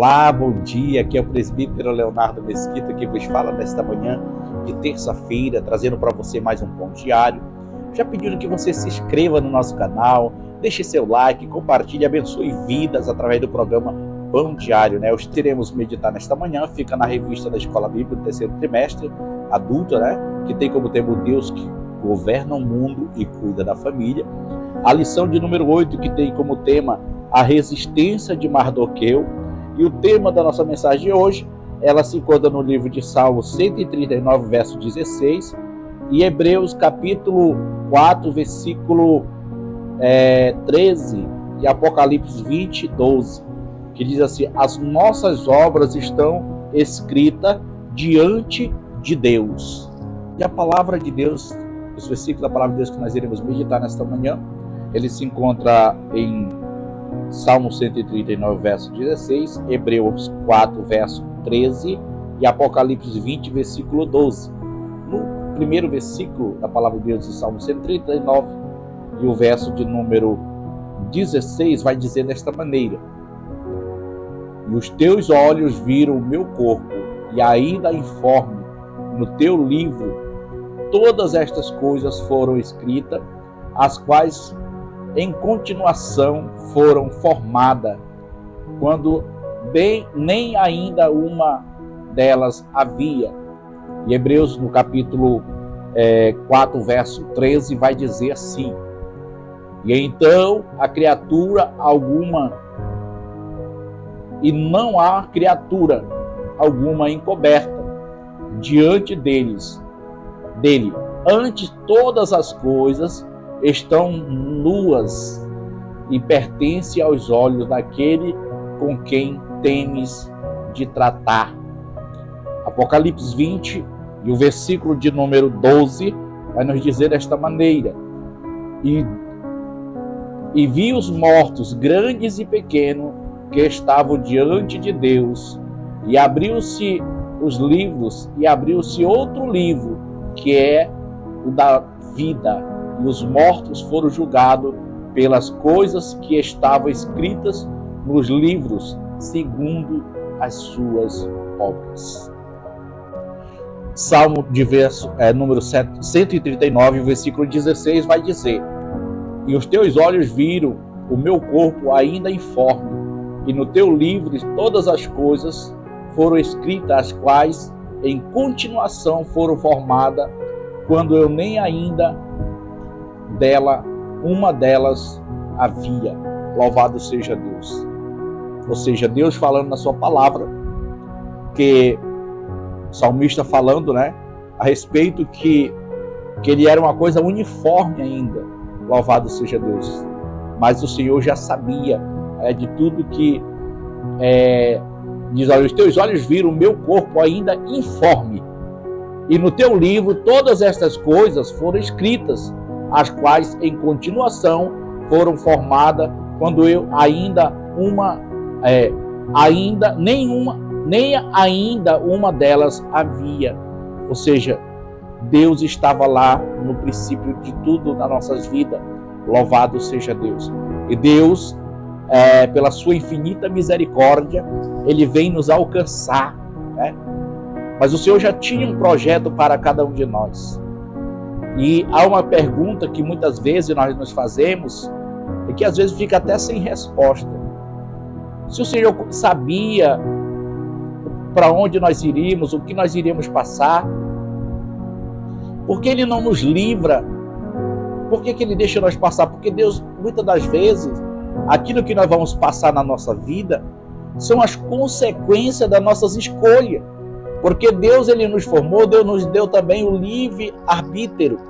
Olá, bom dia, aqui é o presbítero Leonardo Mesquita que vos fala nesta manhã de terça-feira, trazendo para você mais um pão diário. Já pedindo que você se inscreva no nosso canal, deixe seu like, compartilhe, abençoe vidas através do programa Pão Diário, né? Hoje teremos meditar nesta manhã, fica na revista da Escola Bíblica do terceiro trimestre, adulta, né? Que tem como tema o Deus que governa o mundo e cuida da família. A lição de número 8, que tem como tema a resistência de Mardoqueu. E o tema da nossa mensagem de hoje, ela se encontra no livro de Salmos 139, verso 16, e Hebreus capítulo 4, versículo 13, e Apocalipse 20, 12, que diz assim: as nossas obras estão escritas diante de Deus. E a palavra de Deus, os versículos da palavra de Deus que nós iremos meditar nesta manhã, ele se encontra em Salmo 139, verso 16, Hebreus 4, verso 13 e Apocalipse 20, versículo 12. No primeiro versículo da palavra de Deus de Salmo 139 e o verso de número 16 vai dizer desta maneira: e os teus olhos viram o meu corpo, e ainda informe no teu livro todas estas coisas foram escritas, as quais em continuação foram formadas, quando nem ainda uma delas havia. E Hebreus, no capítulo 4, verso 13, vai dizer assim: e então a criatura alguma, e não há criatura alguma encoberta diante dele. Antes todas as coisas estão nuas e pertencem aos olhos daquele com quem temes de tratar. Apocalipse 20 e o versículo de número 12 vai nos dizer desta maneira: e vi os mortos, grandes e pequenos, que estavam diante de Deus, e abriu-se os livros, e abriu-se outro livro, que é o da vida, e os mortos foram julgados pelas coisas que estavam escritas nos livros, segundo as suas obras. Salmo de verso número 139, versículo 16, vai dizer: e os teus olhos viram o meu corpo ainda informe, e no teu livro todas as coisas foram escritas, as quais em continuação foram formadas, quando eu nem ainda uma delas havia. Louvado seja Deus. Ou seja, Deus falando na sua palavra, que o salmista falando, né, a respeito que ele era uma coisa uniforme ainda. Louvado seja Deus. Mas o Senhor já sabia de tudo que diz: olha, os teus olhos viram o meu corpo ainda informe, e no teu livro todas estas coisas foram escritas, as quais em continuação foram formadas, quando eu nem ainda uma delas havia. Ou seja, Deus estava lá no princípio de tudo nas nossas vidas. Louvado seja Deus. E Deus, pela sua infinita misericórdia, ele vem nos alcançar, né? Mas o Senhor já tinha um projeto para cada um de nós. E há uma pergunta que muitas vezes nós nos fazemos, e que às vezes fica até sem resposta. Se o Senhor sabia para onde nós iríamos, o que nós iríamos passar, por que Ele não nos livra? Por que Ele deixa nós passar? Porque Deus, muitas das vezes, aquilo que nós vamos passar na nossa vida são as consequências das nossas escolhas. Porque Deus, Ele nos formou, Deus nos deu também o livre arbítrio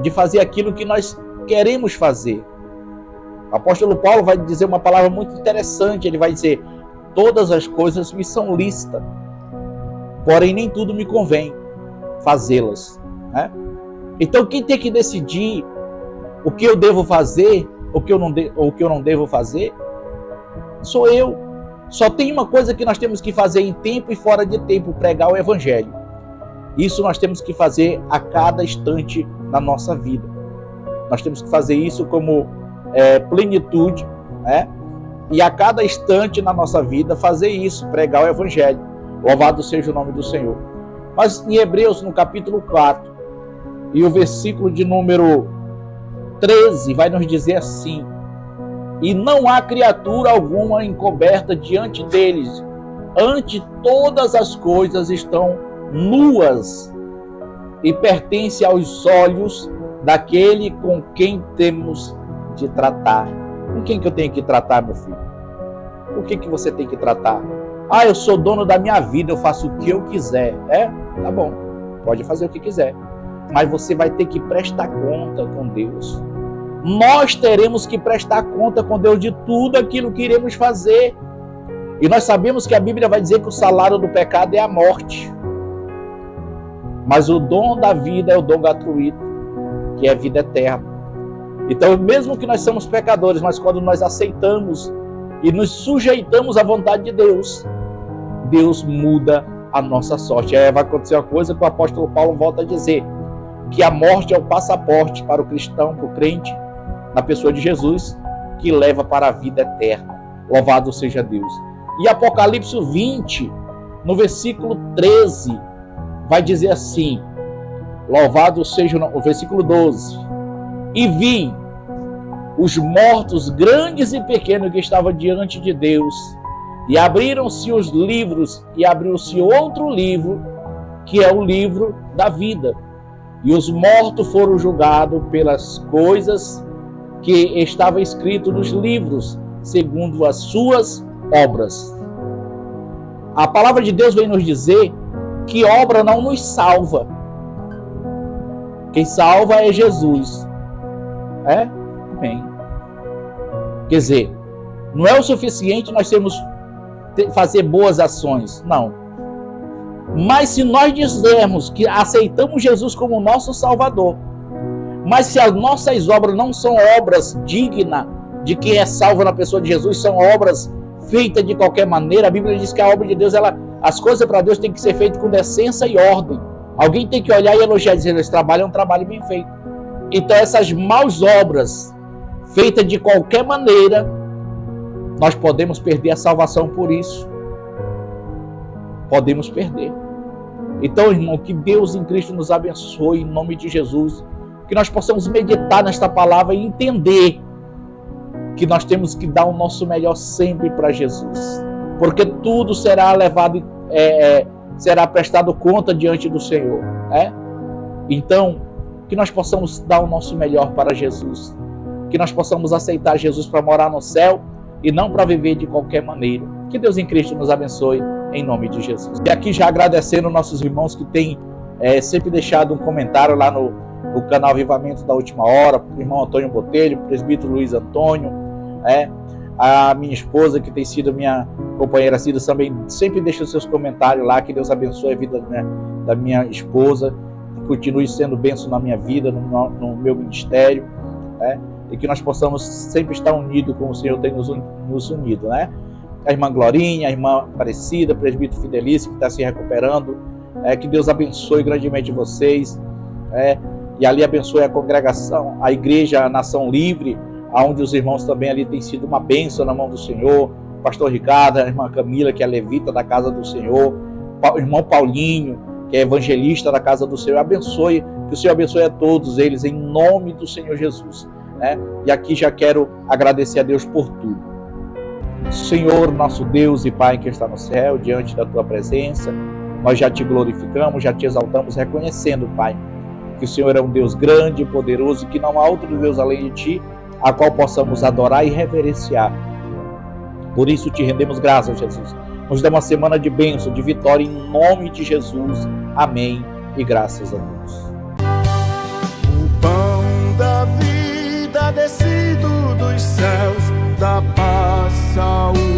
de fazer aquilo que nós queremos fazer. O apóstolo Paulo vai dizer uma palavra muito interessante. Ele vai dizer: todas as coisas me são lícitas, porém nem tudo me convém fazê-las, né? Então quem tem que decidir o que eu devo fazer, o que eu não devo fazer, sou eu. Só tem uma coisa que nós temos que fazer em tempo e fora de tempo: pregar o evangelho. Isso nós temos que fazer a cada instante na nossa vida. Nós temos que fazer isso como plenitude, né? e a cada instante na nossa vida fazer isso, pregar o Evangelho. Louvado seja o nome do Senhor. Mas em Hebreus, no capítulo 4, e o versículo de número 13, vai nos dizer assim: e não há criatura alguma encoberta diante deles, ante todas as coisas estão nuas e pertencem aos olhos daquele com quem temos de tratar. Com quem que eu tenho que tratar, meu filho? O que que você tem que tratar? Ah, eu sou dono da minha vida, eu faço o que eu quiser. Tá bom, pode fazer o que quiser. Mas você vai ter que prestar conta com Deus. Nós teremos que prestar conta com Deus de tudo aquilo que iremos fazer. E nós sabemos que a Bíblia vai dizer que o salário do pecado é a morte. Mas o dom da vida é o dom gratuito, que é a vida eterna. Então, mesmo que nós somos pecadores, mas quando nós aceitamos e nos sujeitamos à vontade de Deus, Deus muda a nossa sorte. Vai acontecer uma coisa que o apóstolo Paulo volta a dizer, que a morte é o passaporte para o cristão, para o crente, na pessoa de Jesus, que leva para a vida eterna. Louvado seja Deus. E Apocalipse 20, no versículo 13, vai dizer assim, louvado seja o versículo 12, e vi os mortos grandes e pequenos que estavam diante de Deus, e abriram-se os livros, e abriu-se outro livro, que é o livro da vida. E os mortos foram julgados pelas coisas que estavam escritas nos livros, segundo as suas obras. A palavra de Deus vem nos dizer que obra não nos salva. Quem salva é Jesus. Amém. Quer dizer, não é o suficiente nós fazer boas ações, não. Mas se nós dizermos que aceitamos Jesus como nosso Salvador, mas se as nossas obras não são obras dignas de quem é salvo na pessoa de Jesus, são obras feitas de qualquer maneira, a Bíblia diz que a obra de Deus, as coisas para Deus tem que ser feitas com decência e ordem. Alguém tem que olhar e elogiar, dizendo, esse trabalho é um trabalho bem feito. Então essas maus obras, feitas de qualquer maneira, nós podemos perder a salvação por isso. Podemos perder. Então, irmão, que Deus em Cristo nos abençoe, em nome de Jesus, que nós possamos meditar nesta palavra e entender que nós temos que dar o nosso melhor sempre para Jesus, porque tudo será levado, será prestado conta diante do Senhor. Então, que nós possamos dar o nosso melhor para Jesus, que nós possamos aceitar Jesus para morar no céu e não para viver de qualquer maneira. Que Deus em Cristo nos abençoe, em nome de Jesus. E aqui já agradecendo nossos irmãos que têm sempre deixado um comentário lá no canal Avivamento da Última Hora, o irmão Antônio Botelho, o presbítero Luiz Antônio, a minha esposa, que tem sido minha companheira Cida, também sempre deixa os seus comentários lá. Que Deus abençoe a vida da minha esposa, que continue sendo bênção na minha vida, no meu ministério, e que nós possamos sempre estar unidos como o Senhor tem nos unido, A irmã Glorinha, a irmã Aparecida, o presbítero Fidelício, que está se recuperando, que Deus abençoe grandemente vocês, e ali abençoe a congregação, a igreja, a Nação Livre, onde os irmãos também ali têm sido uma bênção na mão do Senhor, o pastor Ricardo, a irmã Camila, que é levita da casa do Senhor, o irmão Paulinho, que é evangelista da casa do Senhor. Abençoe, que o Senhor abençoe a todos eles, em nome do Senhor Jesus. E aqui já quero agradecer a Deus por tudo. Senhor, nosso Deus e Pai que está no céu, diante da Tua presença, nós já Te glorificamos, já Te exaltamos, reconhecendo, Pai, que o Senhor é um Deus grande e poderoso, que não há outro Deus além de Ti, a qual possamos adorar e reverenciar. Por isso Te rendemos graças, Jesus. Nos dê uma semana de bênção, de vitória, em nome de Jesus. Amém e graças a Deus. O pão da vida descido dos céus, da paz, saúde